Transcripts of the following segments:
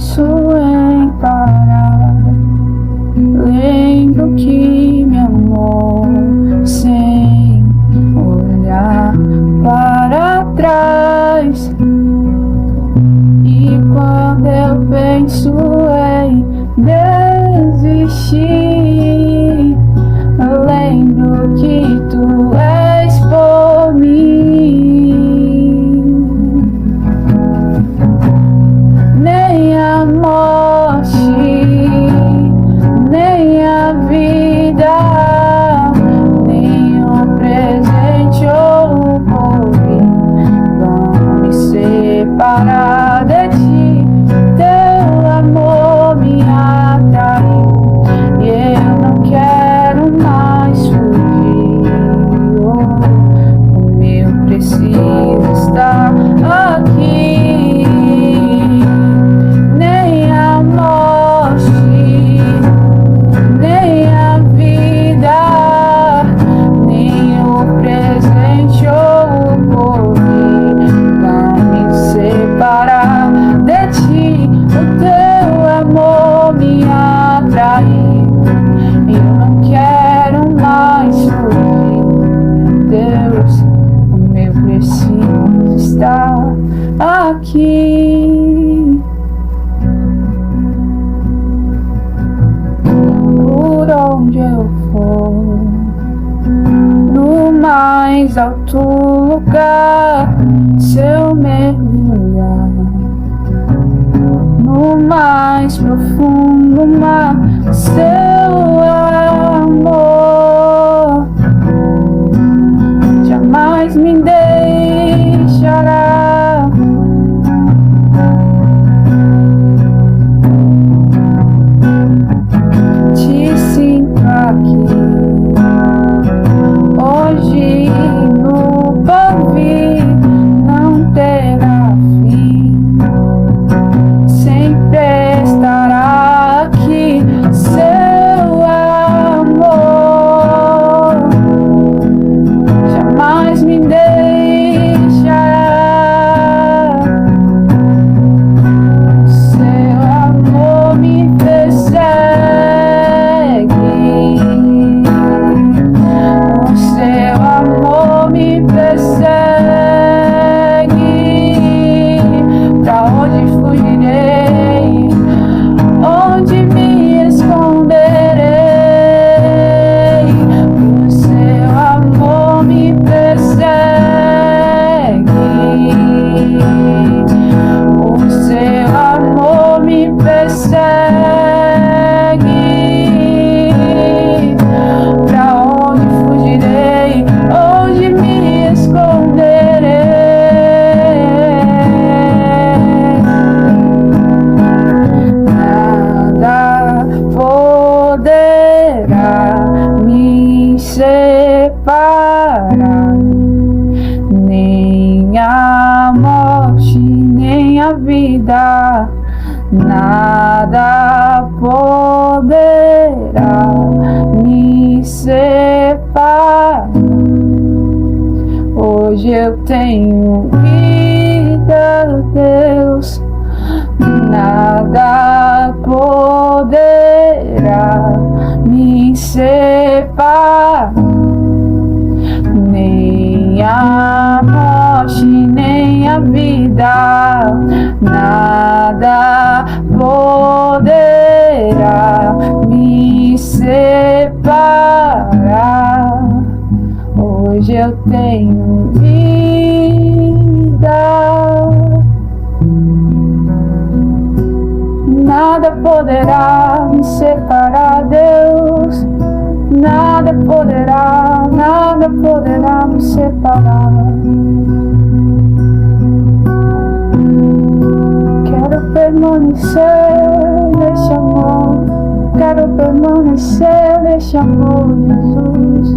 penso em parar, lembro que me amou sem olhar para trás. E quando eu penso em desistir, eu lembro que tu és por mim. Nem a morte, nem a vida, nem o presente ou o porvir vão me separar de ti. Teu amor me atraiu e eu não quero mais fugir. Como eu preciso estar aqui. Nem a morte, nem a vida, nem o presente ou o porvir vão me separar de ti. O teu amor me atraiu e eu não quero mais fugir. Deus, como eu preciso estar aqui. Por onde eu for, no mais alto lugar, se eu mergulhar no mais profundo mar, seu amor jamais me deixará. Te sinto aqui, hoje no porvir não terá fim, sempre estará aqui. Seu amor jamais me deixará. Seu amor me persegue, o seu amor me persegue. Pra onde fugirei? Onde me esconderei? O seu amor me persegue, o seu amor me persegue. Pra onde fugirei? Onde me esconderei? Nada poderá me separar, nem a morte, nem a vida. Nada poderá me separar. Hoje eu tenho vida, Deus. Nada poderá me separar, nem a morte, nem a vida. Nada poderá me separar. Hoje eu tenho vida. Nada poderá me separar, Deus. Nada poderá me separar. Quero permanecer nesse amor, quero permanecer nesse amor, Jesus.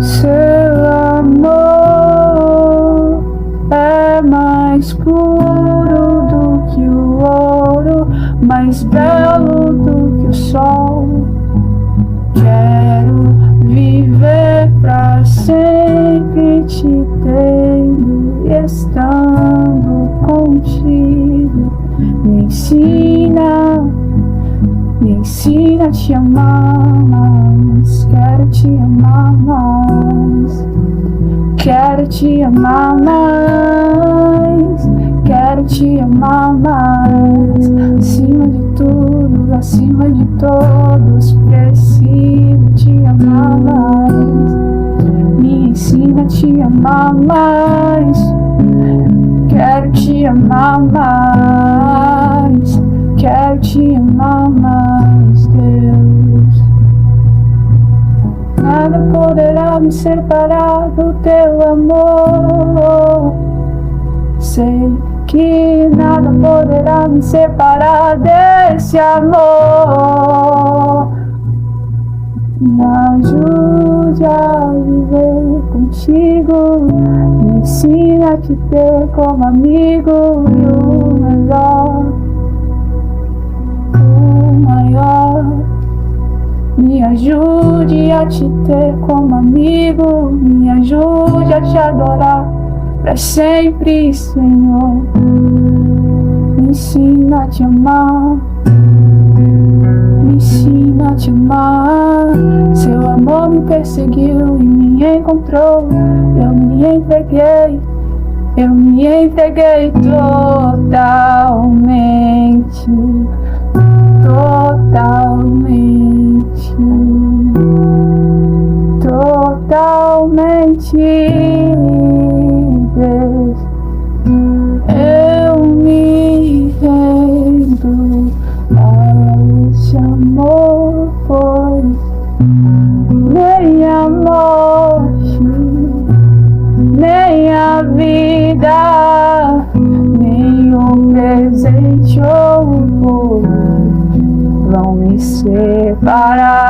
Seu amor é mais puro do tendo e estando contigo. Me ensina a te amar mais. Quero te amar mais. Quero te amar mais. Quero te amar mais. Acima de todos, preciso te amar mais. Me ensina a te amar mais. Quero te amar mais. Quero te amar mais, Deus. Nada poderá me separar do teu amor. Sei que nada poderá me separar desse amor. Me ajude a viver contigo. Me ensina a te ter como amigo. E o melhor, o maior. Me ajude a te ter como amigo. Me ajude a te adorar pra sempre, Senhor. Me ensina a te amar. Me ensina a te amar. Seu amor me perseguiu e me encontrou. Eu me entreguei totalmente. Totalmente, Deus. Eu me rendo a esse amor, pois nem a morte, nem a vida, nem o presente ou o futuro vão me separar